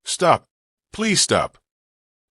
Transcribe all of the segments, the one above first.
Stop! Please stop!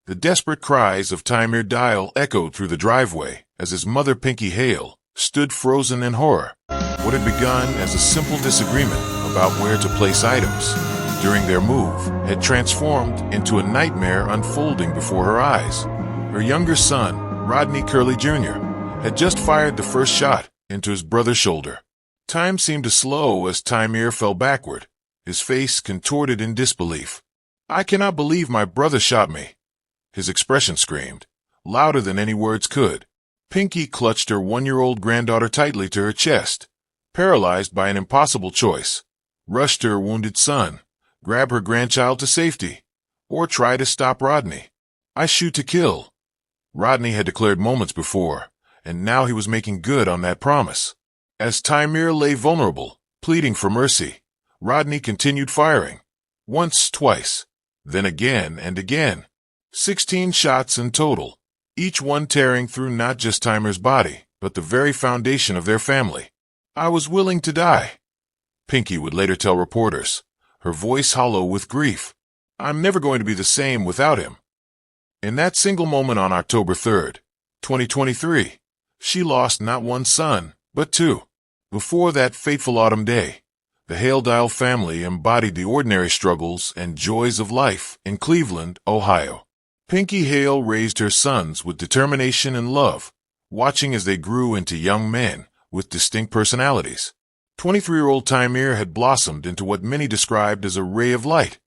The desperate cries of Timir Dial echoed through the driveway as his mother, Pinky Hale, stood frozen in horror. What had begun as a simple disagreement about where to place items during their move had transformed into a nightmare unfolding before her eyes. Her younger son, Rodney Curley Jr., had just fired the first shot into his brother's shoulder. Time seemed to slow as Timir fell backward, his face contorted in disbelief. "I cannot believe my brother shot me," his expression screamed, louder than any words could. Pinky clutched her 1-year-old granddaughter tightly to her chest, paralyzed by an impossible choice: rush to her wounded son, grab her grandchild to safety, or try to stop Rodney. "I shoot to kill," Rodney had declared moments before, and now he was making good on that promise. As Timir lay vulnerable, pleading for mercy, Rodney continued firing. Once, twice, then again and again. 16 shots in total, each one tearing through not just Timir's body, but the very foundation of their family. "I was willing to die," Pinky would later tell reporters, her voice hollow with grief. "I'm never going to be the same without him." In that single moment on October 3rd, 2023, she lost not one son, but two. Before that fateful autumn day, the Hale Dial family embodied the ordinary struggles and joys of life in Cleveland, Ohio. Pinky Hale raised her sons with determination and love, watching as they grew into young men with distinct personalities. 23-year-old Timir had blossomed into what many described as a ray of light: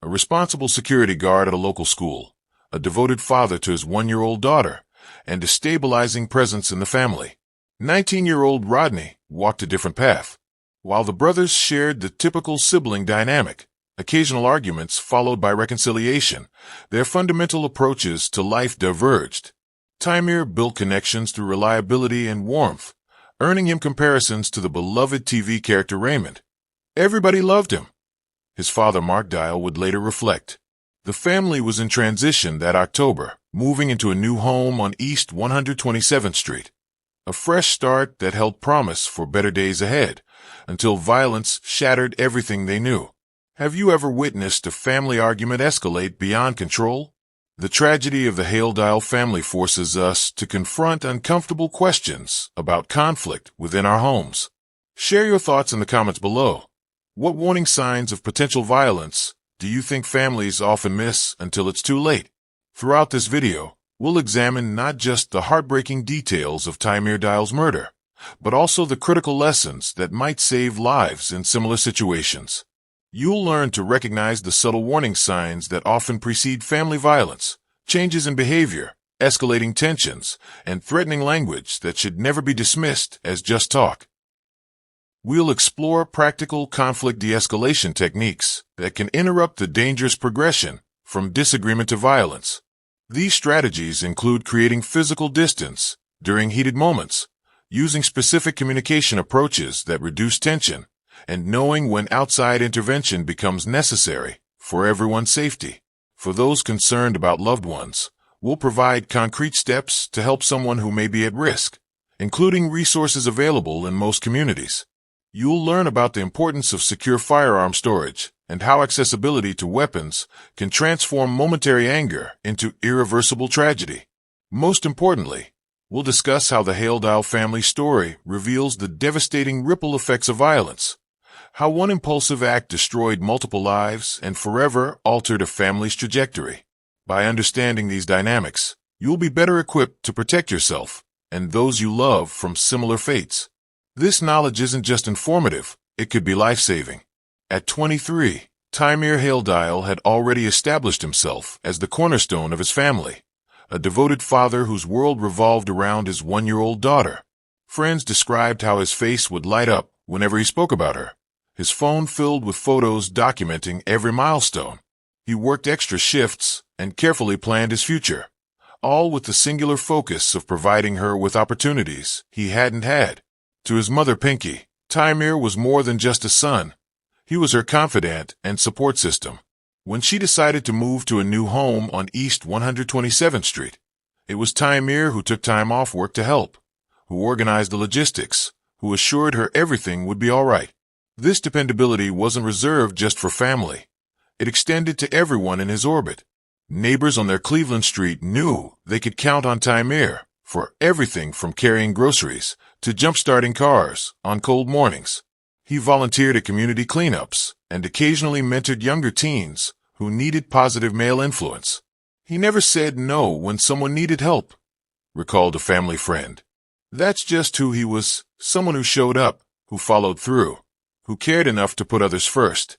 a responsible security guard at a local school, a devoted father to his 1-year-old daughter, and a stabilizing presence in the family. 19-year-old Rodney walked a different path. While the brothers shared the typical sibling dynamic, occasional arguments followed by reconciliation, their fundamental approaches to life diverged. Timir built connections through reliability and warmth, earning him comparisons to the beloved TV character Raymond. Everybody loved him, his father Mark Dial would later reflect. The family was in transition that October, moving into a new home on East 127th Street. A fresh start that held promise for better days ahead, until violence shattered everything they knew. Have you ever witnessed a family argument escalate beyond control? The tragedy of the Hale Dial family forces us to confront uncomfortable questions about conflict within our homes. Share your thoughts in the comments below. What warning signs of potential violence do you think families often miss until it's too late? Throughout this video, we'll examine not just the heartbreaking details of Timir Dial's murder, but also the critical lessons that might save lives in similar situations. You'll learn to recognize the subtle warning signs that often precede family violence, changes in behavior, escalating tensions, and threatening language that should never be dismissed as just talk. We'll explore practical conflict de-escalation techniques that can interrupt the dangerous progression from disagreement to violence. These strategies include creating physical distance during heated moments, using specific communication approaches that reduce tension, and knowing when outside intervention becomes necessary for everyone's safety. For those concerned about loved ones, we'll provide concrete steps to help someone who may be at risk, including resources available in most communities. You'll learn about the importance of secure firearm storage and how accessibility to weapons can transform momentary anger into irreversible tragedy. Most importantly, we'll discuss how the Hale Dial family story reveals the devastating ripple effects of violence, how one impulsive act destroyed multiple lives and forever altered a family's trajectory. By understanding these dynamics, you'll be better equipped to protect yourself and those you love from similar fates. This knowledge isn't just informative, it could be life-saving. At 23, Timir Hale Dial had already established himself as the cornerstone of his family, a devoted father whose world revolved around his 1-year-old daughter. Friends described how his face would light up whenever he spoke about her, his phone filled with photos documenting every milestone. He worked extra shifts and carefully planned his future, all with the singular focus of providing her with opportunities he hadn't had. To his mother Pinky, Timir was more than just a son. He was her confidant and support system. When she decided to move to a new home on East 127th Street, it was Timir who took time off work to help, who organized the logistics, who assured her everything would be all right. This dependability wasn't reserved just for family. It extended to everyone in his orbit. Neighbors on their Cleveland street knew they could count on Tymer for everything from carrying groceries to jump-starting cars on cold mornings. He volunteered at community cleanups and occasionally mentored younger teens who needed positive male influence. He never said no when someone needed help, recalled a family friend. That's just who he was, someone who showed up, who followed through, who cared enough to put others first.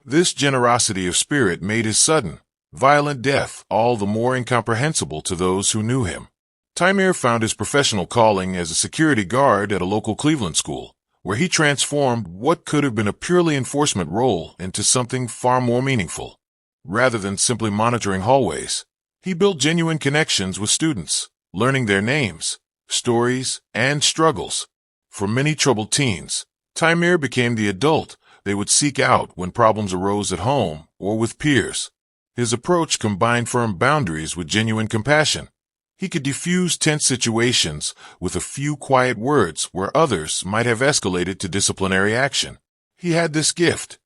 This generosity of spirit made his sudden, violent death all the more incomprehensible to those who knew him. Tymer found his professional calling as a security guard at a local Cleveland school, where he transformed what could have been a purely enforcement role into something far more meaningful. Rather than simply monitoring hallways, he built genuine connections with students, learning their names, stories, and struggles. For many troubled teens, Tymer became the adult they would seek out when problems arose at home or with peers. His approach combined firm boundaries with genuine compassion. He could diffuse tense situations with a few quiet words where others might have escalated to disciplinary action. He had this gift,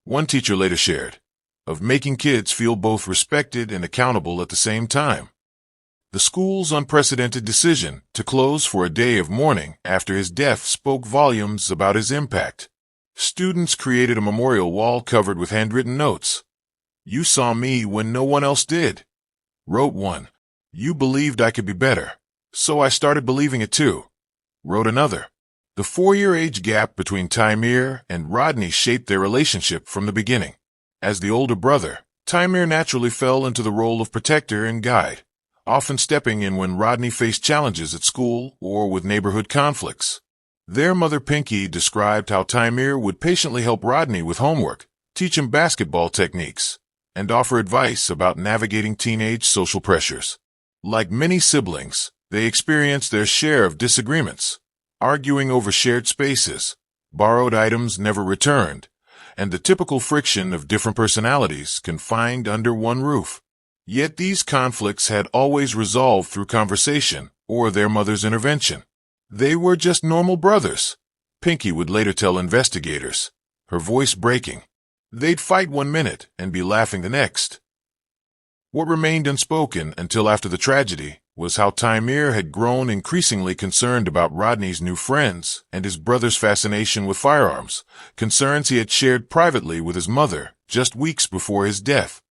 one teacher later shared, of making kids feel both respected and accountable at the same time. The school's unprecedented decision to close for a day of mourning after his death spoke volumes about his impact. Students created a memorial wall covered with handwritten notes. "You saw me when no one else did," wrote one. "You believed I could be better, so I started believing it too," wrote another. The 4-year age gap between Tymer and Rodney shaped their relationship from the beginning. As the older brother, Tymer naturally fell into the role of protector and guide, often stepping in when Rodney faced challenges at school or with neighborhood conflicts. Their mother Pinky described how Tymer would patiently help Rodney with homework, teach him basketball techniques, and offer advice about navigating teenage social pressures. Like many siblings, they experienced their share of disagreements, arguing over shared spaces, borrowed items never returned, and the typical friction of different personalities confined under one roof. Yet these conflicts had always resolved through conversation or their mother's intervention. They were just normal brothers, Pinky would later tell investigators, her voice breaking. They'd fight one minute and be laughing the next. What remained unspoken until after the tragedy was how Tymer had grown increasingly concerned about Rodney's new friends and his brother's fascination with firearms, concerns he had shared privately with his mother just weeks before his death.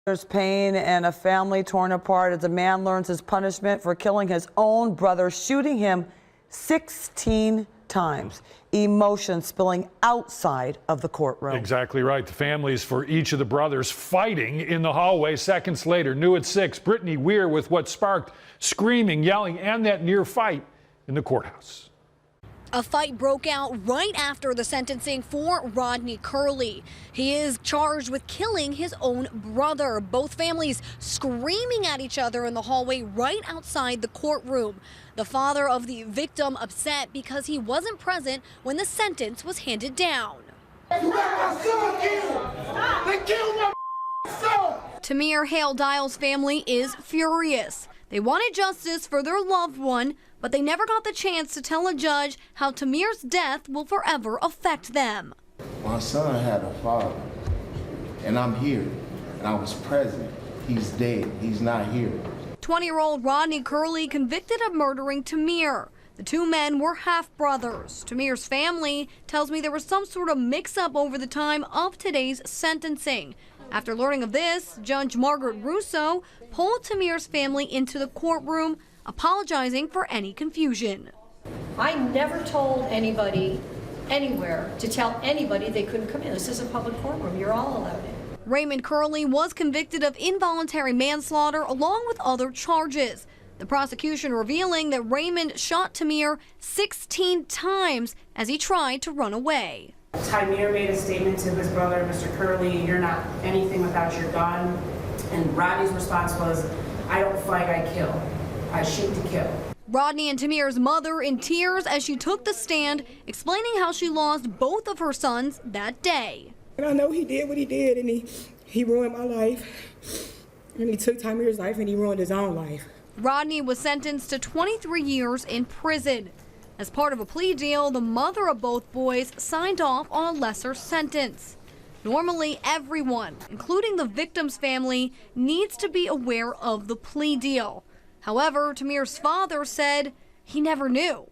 There's pain and a family torn apart as a man learns his punishment for killing his own brother, shooting him 16 times. Emotion spilling outside of the courtroom. Exactly right. The families for each of the brothers fighting in the hallway. Seconds later, new at 6, Brittany Weir with what sparked screaming, yelling, and that near fight in the courthouse. A fight broke out right after the sentencing for Rodney Curley. He is charged with killing his own brother. Both families screaming at each other in the hallway right outside the courtroom. The father of the victim upset because he wasn't present when the sentence was handed down. You got my son killed! They killed my son! Tamir Hale Dial's family is furious. They wanted justice for their loved one, but they never got the chance to tell a judge how Tamir's death will forever affect them. My son had a father, and I'm here, and I was present. He's dead. He's not here. 20-year-old Rodney Curley convicted of murdering Tamir. The two men were half-brothers. Tamir's family tells me there was some sort of mix-up over the time of today's sentencing. After learning of this, Judge Margaret Russo pulled Tamir's family into the courtroom, apologizing for any confusion. I never told anybody anywhere to tell anybody they couldn't come in. This is a public courtroom. You're all allowed in. Raymond Curley was convicted of involuntary manslaughter along with other charges. The prosecution revealing that Raymond shot Tamir 16 times as he tried to run away. Tymer made a statement to his brother, Mr. Curley, "You're not anything without your gun." And Rodney's response was, "I don't fight, I kill. I shoot to kill." Rodney and Tamir's mother in tears as she took the stand, explaining how she lost both of her sons that day. And I know he did what he did, and he ruined my life. And he took Tymer's life, and he ruined his own life. Rodney was sentenced to 23 years in prison. As part of a plea deal, the mother of both boys signed off on a lesser sentence. Normally, everyone, including the victim's family, needs to be aware of the plea deal. However, Tamir's father said he never knew.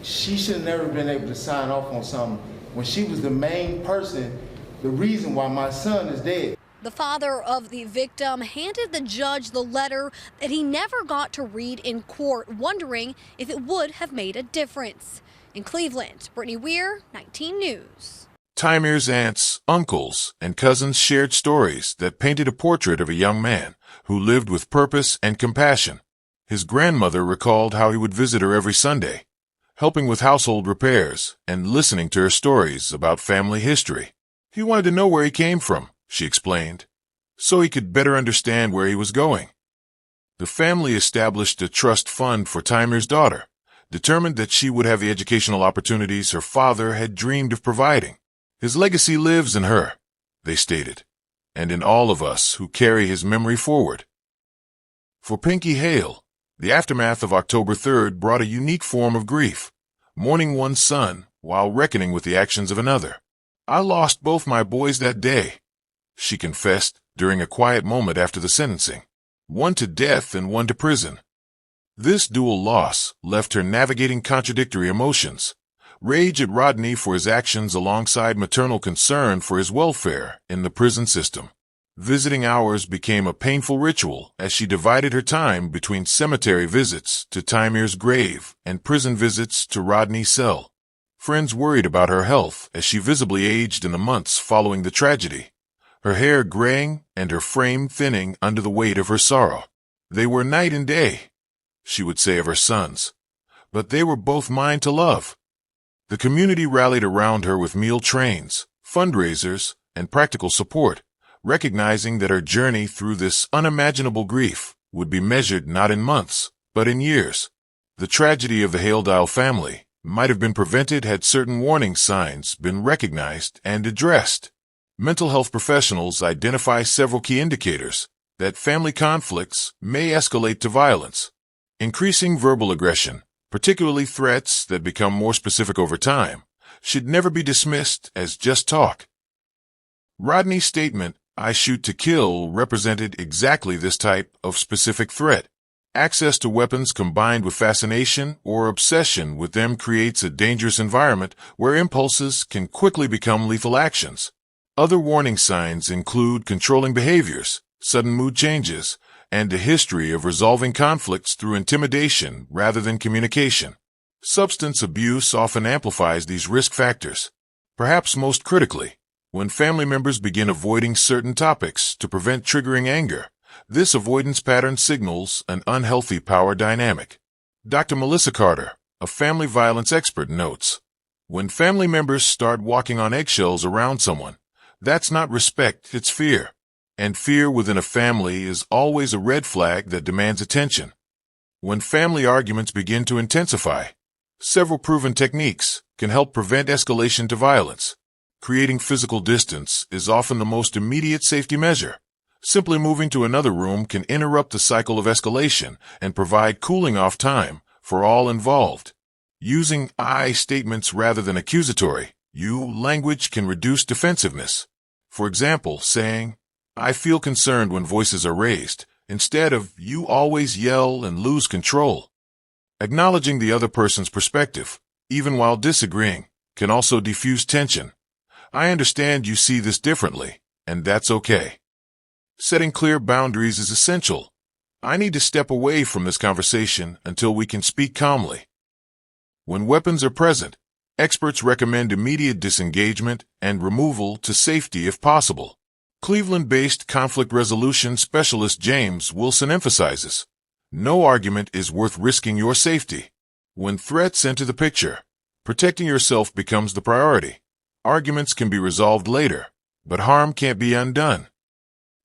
She should have never been able to sign off on something when she was the main person, the reason why my son is dead. The father of the victim handed the judge the letter that he never got to read in court, wondering if it would have made a difference. In Cleveland, Brittany Weir, 19 News. Tymir's aunts, uncles, and cousins shared stories that painted a portrait of a young man who lived with purpose and compassion. His grandmother recalled how he would visit her every Sunday, helping with household repairs and listening to her stories about family history. He wanted to know where he came from, she explained, so he could better understand where he was going. The family established a trust fund for Tymir's daughter, determined that she would have the educational opportunities her father had dreamed of providing. His legacy lives in her, they stated, and in all of us who carry his memory forward. For Pinky Hale, the aftermath of October 3rd brought a unique form of grief, mourning one's son while reckoning with the actions of another. I lost both my boys that day, she confessed during a quiet moment after the sentencing, one to death and one to prison. This dual loss left her navigating contradictory emotions, rage at Rodney for his actions alongside maternal concern for his welfare in the prison system. Visiting hours became a painful ritual as she divided her time between cemetery visits to Tymir's grave and prison visits to Rodney's cell. Friends worried about her health as she visibly aged in the months following the tragedy, her hair graying and her frame thinning under the weight of her sorrow. They were night and day, she would say of her sons, but they were both mine to love. The community rallied around her with meal trains, fundraisers, and practical support, recognizing that her journey through this unimaginable grief would be measured not in months, but in years. The tragedy of the Hale family might have been prevented had certain warning signs been recognized and addressed. Mental health professionals identify several key indicators that family conflicts may escalate to violence. Increasing verbal aggression, particularly threats that become more specific over time, should never be dismissed as just talk. Rodney's statement, "I shoot to kill," represented exactly this type of specific threat. Access to weapons combined with fascination or obsession with them creates a dangerous environment where impulses can quickly become lethal actions. Other warning signs include controlling behaviors, sudden mood changes, and a history of resolving conflicts through intimidation rather than communication. Substance abuse often amplifies these risk factors. Perhaps most critically, when family members begin avoiding certain topics to prevent triggering anger, this avoidance pattern signals an unhealthy power dynamic. Dr. Melissa Carter, a family violence expert, notes, when family members start walking on eggshells around someone, that's not respect, it's fear. And fear within a family is always a red flag that demands attention. When family arguments begin to intensify, several proven techniques can help prevent escalation to violence. Creating physical distance is often the most immediate safety measure. Simply moving to another room can interrupt the cycle of escalation and provide cooling off time for all involved. Using I statements rather than accusatory, you language can reduce defensiveness. For example, saying, "I feel concerned when voices are raised," instead of "you always yell and lose control." Acknowledging the other person's perspective, even while disagreeing, can also diffuse tension. "I understand you see this differently, and that's okay." Setting clear boundaries is essential. "I need to step away from this conversation until we can speak calmly." When weapons are present, experts recommend immediate disengagement and removal to safety if possible. Cleveland-based conflict resolution specialist James Wilson emphasizes, no argument is worth risking your safety. When threats enter the picture, protecting yourself becomes the priority. Arguments can be resolved later, but harm can't be undone.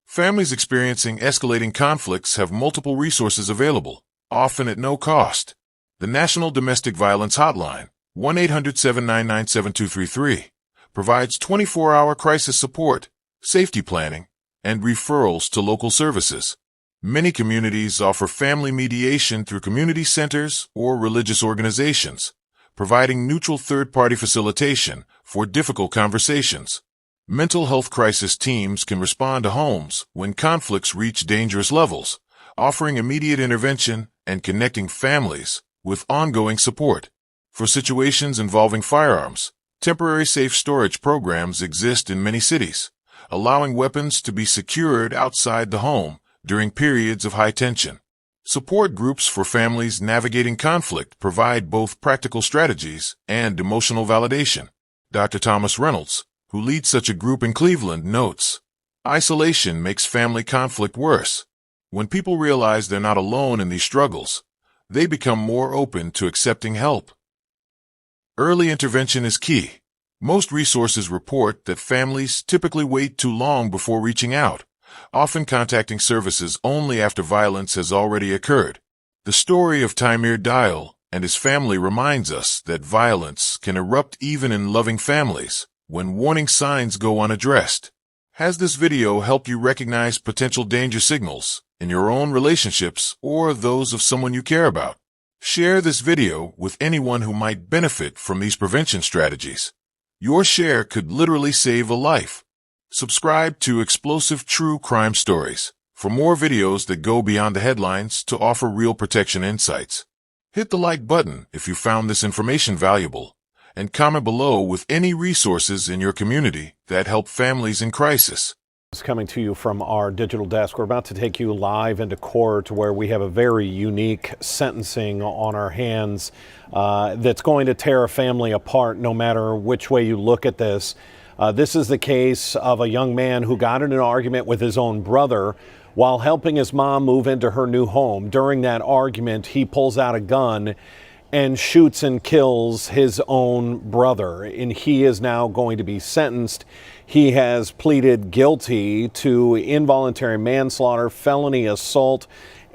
Families experiencing escalating conflicts have multiple resources available, often at no cost. The National Domestic Violence Hotline, 1-800-799-7233, provides 24-hour crisis support, safety planning, and referrals to local services. Many communities offer family mediation through community centers or religious organizations, providing neutral third-party facilitation for difficult conversations. Mental health crisis teams can respond to homes when conflicts reach dangerous levels, offering immediate intervention and connecting families with ongoing support. For situations involving firearms, temporary safe storage programs exist in many cities, allowing weapons to be secured outside the home during periods of high tension. Support groups for families navigating conflict provide both practical strategies and emotional validation. Dr. Thomas Reynolds, who leads such a group in Cleveland, notes, isolation makes family conflict worse. When people realize they're not alone in these struggles, they become more open to accepting help. Early intervention is key. Most resources report that families typically wait too long before reaching out, often contacting services only after violence has already occurred. The story of Taimir Dial and his family reminds us that violence can erupt even in loving families when warning signs go unaddressed. Has this video helped you recognize potential danger signals in your own relationships or those of someone you care about? Share this video with anyone who might benefit from these prevention strategies. Your share could literally save a life. Subscribe to Explosive True Crime Stories for more videos that go beyond the headlines to offer real protection insights. Hit the like button if you found this information valuable, and comment below with any resources in your community that help families in crisis. Coming to you from our digital desk, we're about to take you live into court where we have a very unique sentencing on our hands that's going to tear a family apart no matter which way you look at this. This is the case of a young man who got in an argument with his own brother while helping his mom move into her new home. During that argument, he pulls out a gun and shoots and kills his own brother, and he is now going to be sentenced. He has pleaded guilty to involuntary manslaughter, felony assault,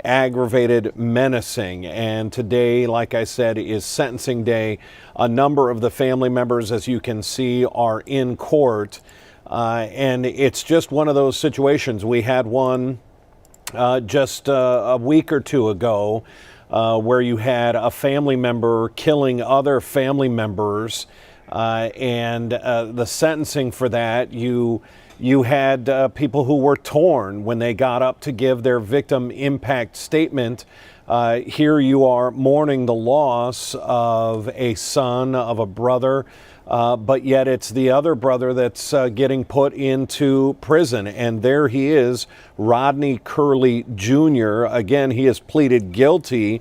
aggravated menacing, and today, like I said, is sentencing day. A number of the family members, as you can see, are in court, and it's just one of those situations. We had one just a week or two ago where you had a family member killing other family members, and the sentencing for that, you had people who were torn when they got up to give their victim impact statement. Here you are mourning the loss of a son, of a brother, but yet it's the other brother that's getting put into prison. And there he is, Rodney Curley Jr. Again, he has pleaded guilty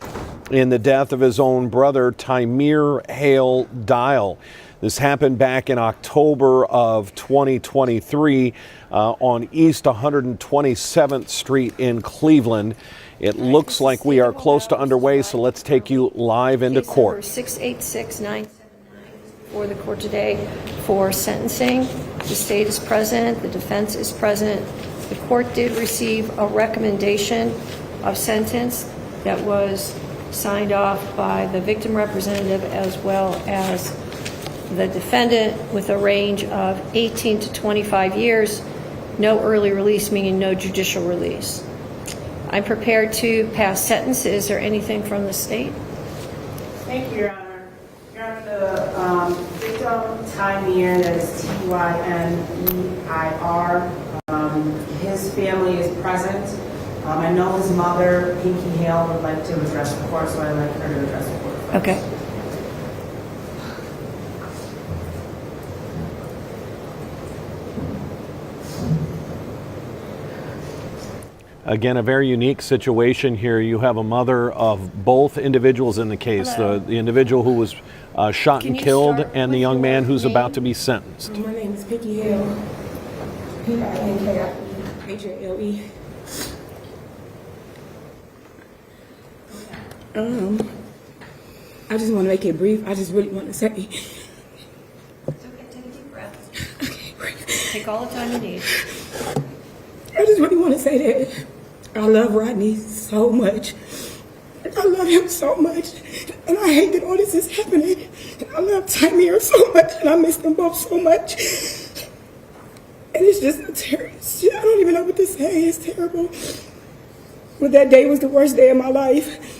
in the death of his own brother, Taimir Hale Dial. This happened back in October of 2023 on East 127th Street in Cleveland. It looks like we are close to underway, so let's take you live into court. 686-979 for the court today for sentencing. The state is present, the defense is present. The court did receive a recommendation of sentence that was signed off by the victim representative as well as the defendant, with a range of 18 to 25 years, no early release, meaning no judicial release. I'm prepared to pass sentence. Is there anything from the state? Thank you, Your Honor. Your Honor, the victim, Taimir, that is T-Y-N-E-I-R, his family is present. I know his mother, Pinky Hale, would like to address the court, so I'd like her to address the court first. Okay. Again, a very unique situation here. You have a mother of both individuals in the case, the individual who was shot and killed and the young man who's about to be sentenced. My name is Pinky Hale. P-I-N-K-I-H-A-L-E. I just want to make it brief. I just really want to say. It's okay. Take a deep breath. Okay, great. Take all the time you need. I just really want to say that I love Rodney so much. I love him so much. And I hate that all this is happening. And I love Taimir so much. And I miss them both so much. And it's just a terrible. I don't even know what to say. It's terrible. But that day was the worst day of my life.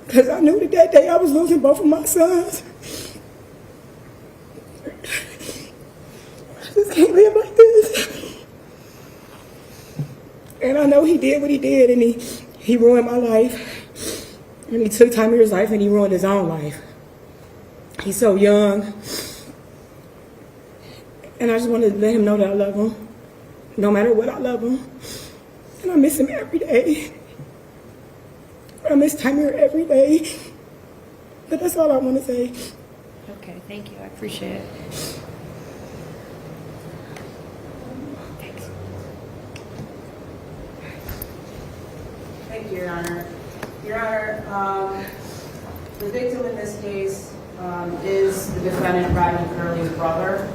Because I knew that day I was losing both of my sons. I just can't live like And I know he did what he did, and he ruined my life. And he took Tymir's life, and he ruined his own life. He's so young. And I just wanted to let him know that I love him. No matter what, I love him. And I miss him every day. I miss Tymir every day. But that's all I want to say. Okay, thank you. I appreciate it. Thanks. Thank you, Your Honor. Your Honor, the victim in this case is the defendant, Rodney Curley's brother.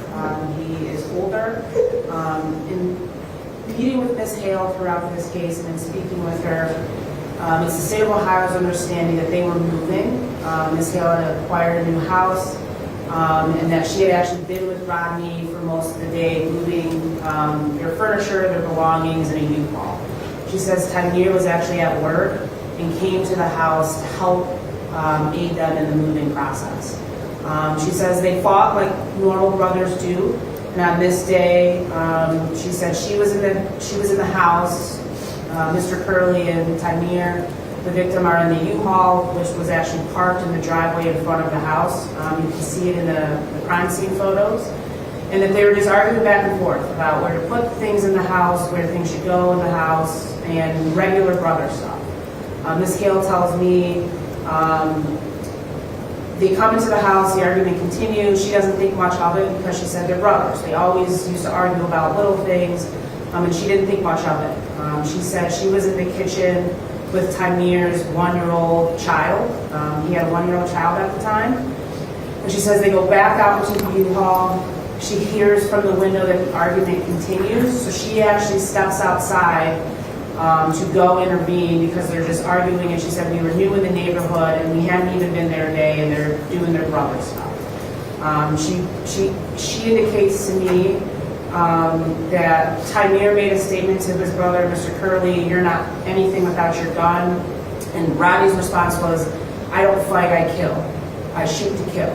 He is older. In meeting with Ms. Hale throughout this case and in speaking with her, it's the state of Ohio's understanding that they were moving. Ms. Hale had acquired a new house, and that she had actually been with Rodney for most of the day, moving their furniture, their belongings, in a U-Haul. She says Tymir was actually at work and came to the house to help aid them in the moving process. She says they fought like normal brothers do, and on this day, she said she was in the house. Mr. Curley and Tymir, the victim, are in the U-Haul, which was actually parked in the driveway in front of the house. You can see it in the crime scene photos. And that they were just arguing back and forth about where to put things in the house, where things should go in the house, and regular brother stuff. Ms. Hale tells me they come into the house, the argument continues. She doesn't think much of it because she said they're brothers. They always used to argue about little things, and she didn't think much of it. She said she was in the kitchen with Tymir's 1-year-old child. He had a 1-year-old child at the time. And she says they go back out into the U-Haul. She hears from the window that the argument continues, so she actually steps outside to go intervene because they're just arguing, and she said we were new in the neighborhood and we hadn't even been there a day and they're doing their brother stuff. She indicates to me that Tymir made a statement to his brother, Mr. Curley, "You're not anything without your gun," and Rodney's response was, "I don't fight, I kill. I shoot to kill,"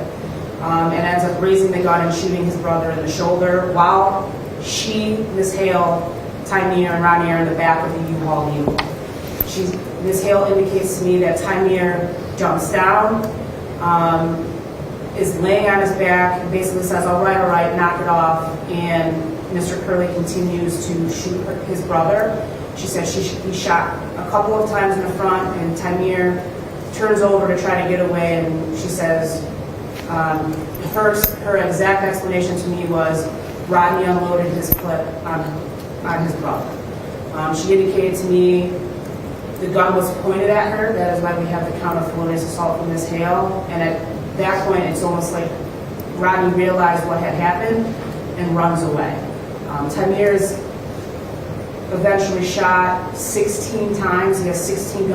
and ends up raising the gun and shooting his brother in the shoulder while she, Ms. Hale, Tymir, and Rodney are in the back of the U-Haul vehicle. Ms. Hale indicates to me that Tymir jumps down, is laying on his back, and basically says, all right, knock it off, and Mr. Curley continues to shoot his brother. She says he shot a couple of times in the front, and Tymir turns over to try to get away, and she says, her exact explanation to me was, Rodney unloaded his clip on his brother. She indicated to me the gun was pointed at her. That is why we have the count of felonious assault from Ms. Hale. And at that point, it's almost like Rodney realized what had happened and runs away. Tymir is eventually shot 16 times. He has 16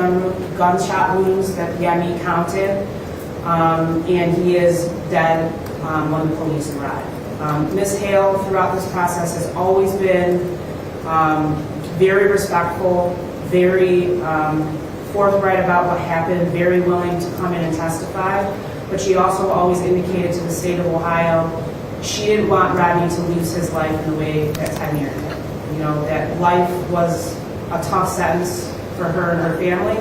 gunshot wounds that the ME counted. And he is dead when the police arrive. Ms. Hale, throughout this process, has always been very respectful, very forthright about what happened, very willing to come in and testify. But she also always indicated to the state of Ohio she didn't want Rodney to lose his life in the way that Tymir did. You know, that life was a tough sentence for her and her family,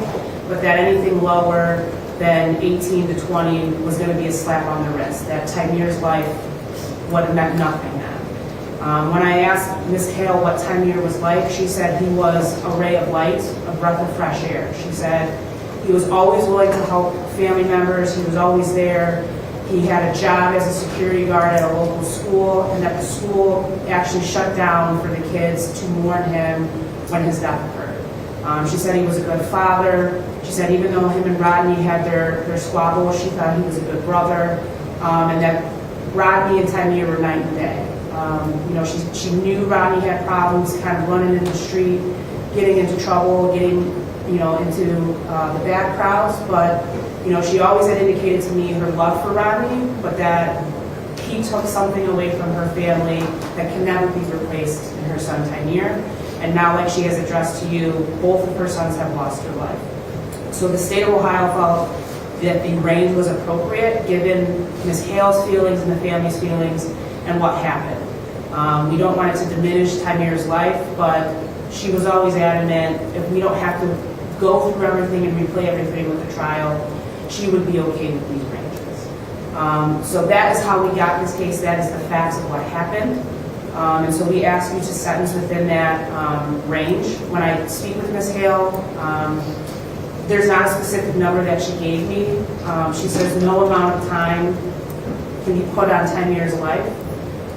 but that anything lower than 18 to 20 was going to be a slap on the wrist, that Tymir's life would have meant nothing then. When I asked Ms. Hale what Tymir was like, she said he was a ray of light, a breath of fresh air. She said he was always willing to help family members, he was always there. He had a job as a security guard at a local school, and that the school actually shut down for the kids to mourn him when his death occurred. She said he was a good father. She said even though him and Rodney had their squabbles, she thought he was a good brother, and that Rodney and Tymir were night and day. You know, she knew Rodney had problems, kind of running in the street, getting into trouble, getting, you know, into the bad crowds, but you know, she always had indicated to me her love for Rodney, but that he took something away from her family that can never be replaced in her son Tymir. And now, like she has addressed to you, both of her sons have lost their life. So the state of Ohio felt that the range was appropriate given Ms. Hale's feelings and the family's feelings and what happened. We don't want it to diminish Tymir's life, but she was always adamant if we don't have to go through everything and replay everything with the trial, she would be okay with these ranges. So that is how we got this case. That is the facts of what happened. And so we ask you to sentence within that range. When I speak with Ms. Hale, there's not a specific number that she gave me. She says no amount of time can be put on 10 years of life.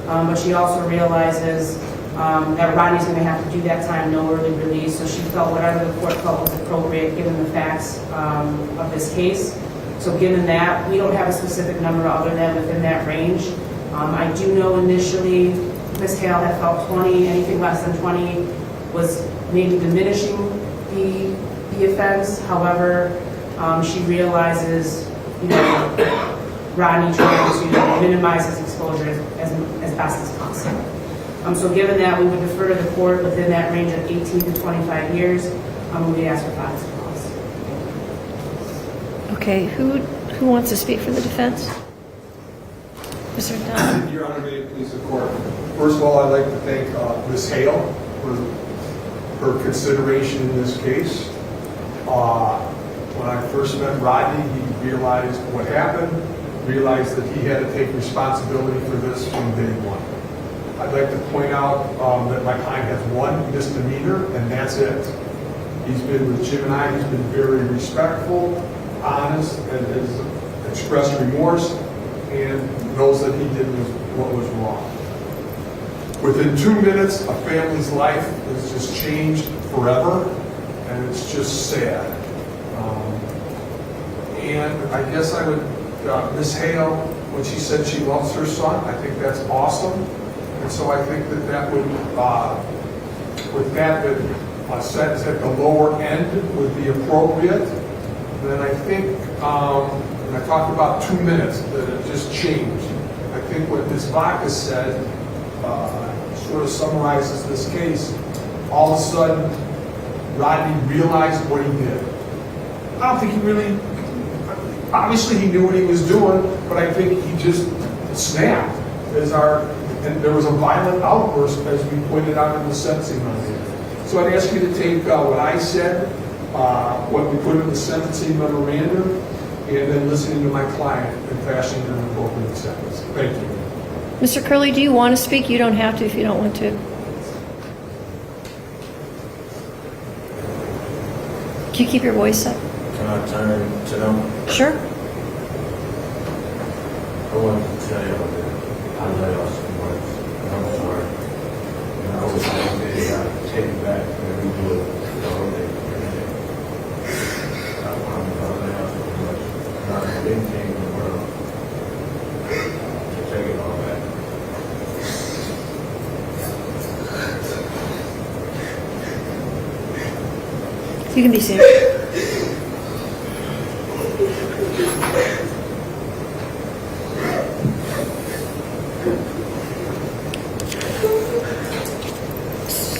But she also realizes that Rodney's going to have to do that time, no early release. So she felt whatever the court felt was appropriate given the facts of this case. So given that, we don't have a specific number other than within that range. I do know initially Ms. Hale had felt 20, anything less than 20 was maybe diminishing the offense. However, she realizes, Rodney trying to minimize his exposure as best as possible. So given that, we would defer to the court within that range of 18 to 25 years. We ask for 5 calls. Okay, who wants to speak for the defense? Mr. Dunn. Your Honor, may it please the court. First of all, I'd like to thank Ms. Hale for her consideration in this case. When I first met Rodney, he realized what happened, realized that he had to take responsibility for this from day one. I'd like to point out that my client has one misdemeanor, and that's it. He's been with Jim and I, he's been very respectful, honest, and has expressed remorse, and knows that he did what was wrong. Within 2 minutes, a family's life has just changed forever, and it's just sad. And I guess I would, Ms. Hale, when she said she loves her son, I think that's awesome. And so I think that would, with that, a sentence at the lower end would be appropriate. And then I think, when I talked about 2 minutes, that it just changed. I think what Ms. Vaca said sort of summarizes this case. All of a sudden, Rodney realized what he did. I don't think he really, obviously he knew what he was doing, but I think he just snapped and there was a violent outburst, as we pointed out in the sentencing memorandum. So I'd ask you to take what I said, what we put in the sentencing memorandum, and then listening to my client and fashioning an appropriate sentence. Thank you. Mr. Curley, do you want to speak? You don't have to if you don't want to. Can you keep your voice up? Can I turn to them? Sure. I want to tell y'all that I love y'all so much. And I'm sorry. And I was like, I gotta take it back and redo it the whole day. I love y'all so much. Not anything in the world to take it all back. You can be seated.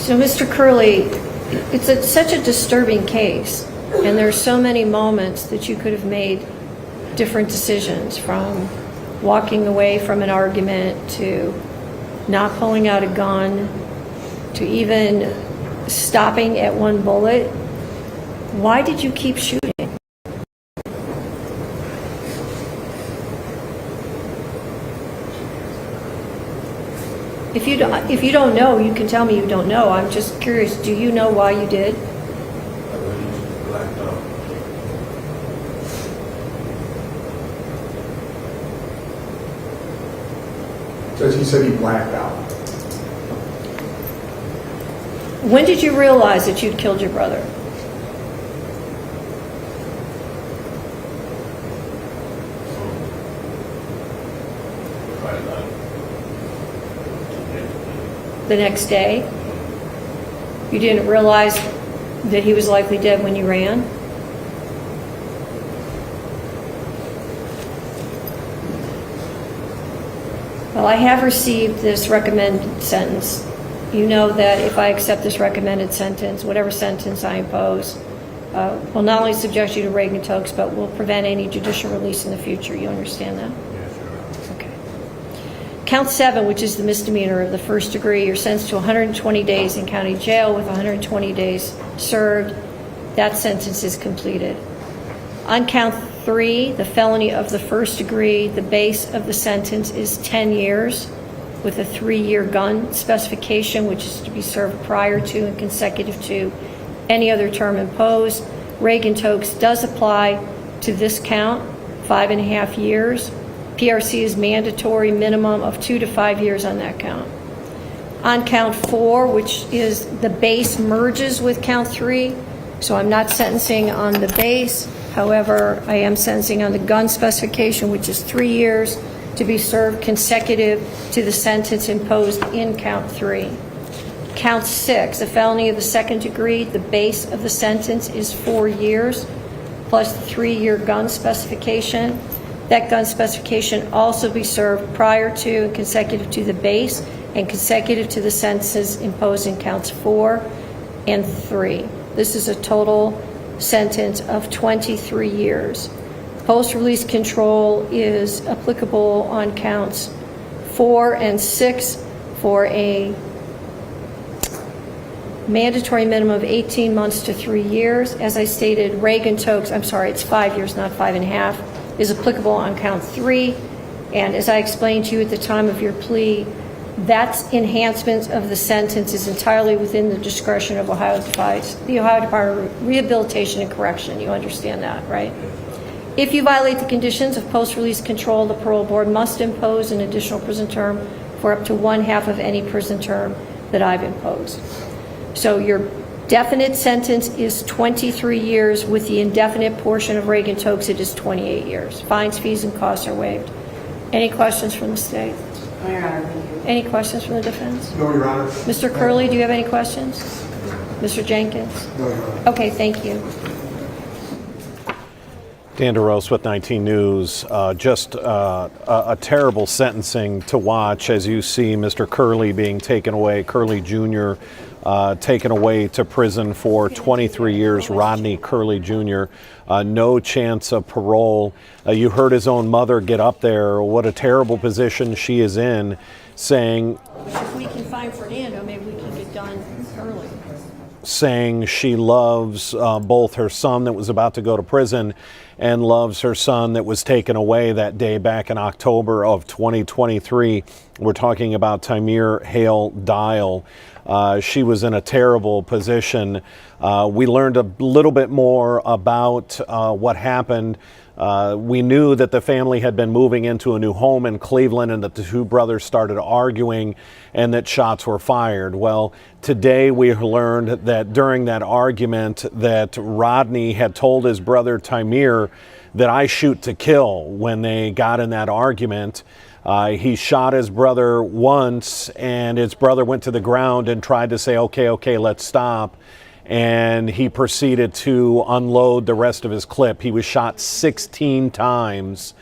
So, Mr. Curley, it's such a disturbing case, and there's so many moments that you could have made different decisions, from walking away from an argument to not pulling out a gun to even stopping at one bullet. Why did you keep shooting? If you don't know, you can tell me you don't know. I'm just curious. Do you know why you did? I really just blacked out. Judge, he said he blacked out. When did you realize that you'd killed your brother? The next day? You didn't realize that he was likely dead when you ran? Well, I have received this recommended sentence. You know that if I accept this recommended sentence, whatever sentence I impose, will not only subject you to Reagan Tokes, but will prevent any judicial release in the future. You understand that? Yeah, sure. Okay. Count 7, which is the misdemeanor of the first degree, you're sentenced to 120 days in county jail with 120 days served. That sentence is completed. On count 3, the felony of the first degree, the base of the sentence is 10 years with a 3-year gun specification, which is to be served prior to and consecutive to any other term imposed. Reagan-Tokes does apply to this count, 5.5 years. PRC is mandatory minimum of 2 to 5 years on that count. On count 4, which is the base merges with count 3, so I'm not sentencing on the base. However, I am sentencing on the gun specification, which is 3 years to be served consecutive to the sentence imposed in count 3. Count 6, a felony of the second degree, the base of the sentence is 4 years plus the 3-year gun specification. That gun specification also be served prior to and consecutive to the base and consecutive to the sentences imposed in counts 4 and 3. This is a total sentence of 23 years. Post-release control is applicable on counts 4 and 6 for a mandatory minimum of 18 months to 3 years. As I stated, Reagan-Tokes, I'm sorry, it's 5 years, not 5.5, is applicable on count 3. And as I explained to you at the time of your plea, that enhancement of the sentence is entirely within the discretion of the Ohio Department of Rehabilitation and Correction. You understand that, right? If you violate the conditions of post-release control, the parole board must impose an additional prison term for up to 1/2 of any prison term that I've imposed. So your definite sentence is 23 years. With the indefinite portion of Reagan-Tokes, it is 28 years. Fines, fees, and costs are waived. Any questions from the state? No, Your Honor, thank you. Any questions from the defense? No, Your Honor. Mr. Curley, do you have any questions? Mr. Jenkins? No, Your Honor. Okay, thank you. Dan DeRose with 19 News. Just a terrible sentencing to watch as you see Mr. Curley being taken away, Curley Jr. Taken away to prison for 23 years, Rodney Curley Jr. No chance of parole. You heard his own mother get up there, what a terrible position she is in, saying, If we can find Fernando, maybe we can get done early. Saying she loves both her son that was about to go to prison and loves her son that was taken away that day back in October of 2023. We're talking about Tamir Hale Dial. She was in a terrible position. We learned a little bit more about what happened. We knew that the family had been moving into a new home in Cleveland and that the two brothers started arguing and that shots were fired. Well, today we learned that during that argument that Rodney had told his brother Tamir that I shoot to kill when they got in that argument. He shot his brother once and his brother went to the ground and tried to say, okay, let's stop. And he proceeded to unload the rest of his clip. He was shot 16 times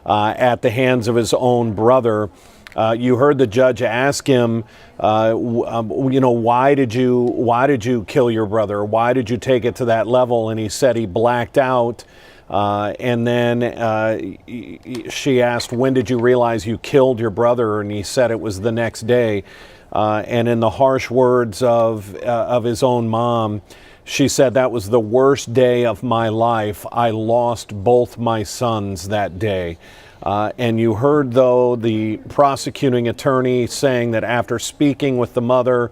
at the hands of his own brother. You heard the judge ask him, why did you kill your brother? Why did you take it to that level? And he said he blacked out. And then she asked, when did you realize you killed your brother? And he said it was the next day. And in the harsh words of his own mom, she said, that was the worst day of my life. I lost both my sons that day. And you heard, though, the prosecuting attorney saying that after speaking with the mother,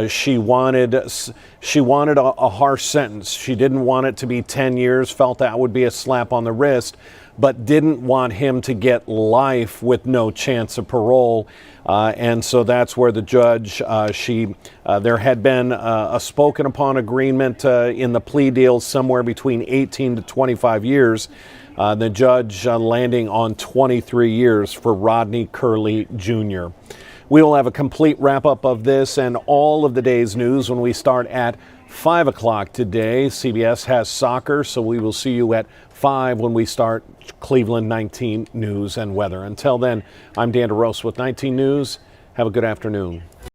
she wanted a harsh sentence. She didn't want it to be 10 years, felt that would be a slap on the wrist, but didn't want him to get life with no chance of parole. And so that's where the judge, there had been a spoken upon agreement in the plea deal somewhere between 18 to 25 years. The judge landing on 23 years for Rodney Curley Jr. We will have a complete wrap-up of this and all of the day's news when we start at 5 o'clock today. CBS has soccer, so we will see you at 5 when we start Cleveland 19 News and weather. Until then, I'm Dan DeRose with 19 News. Have a good afternoon.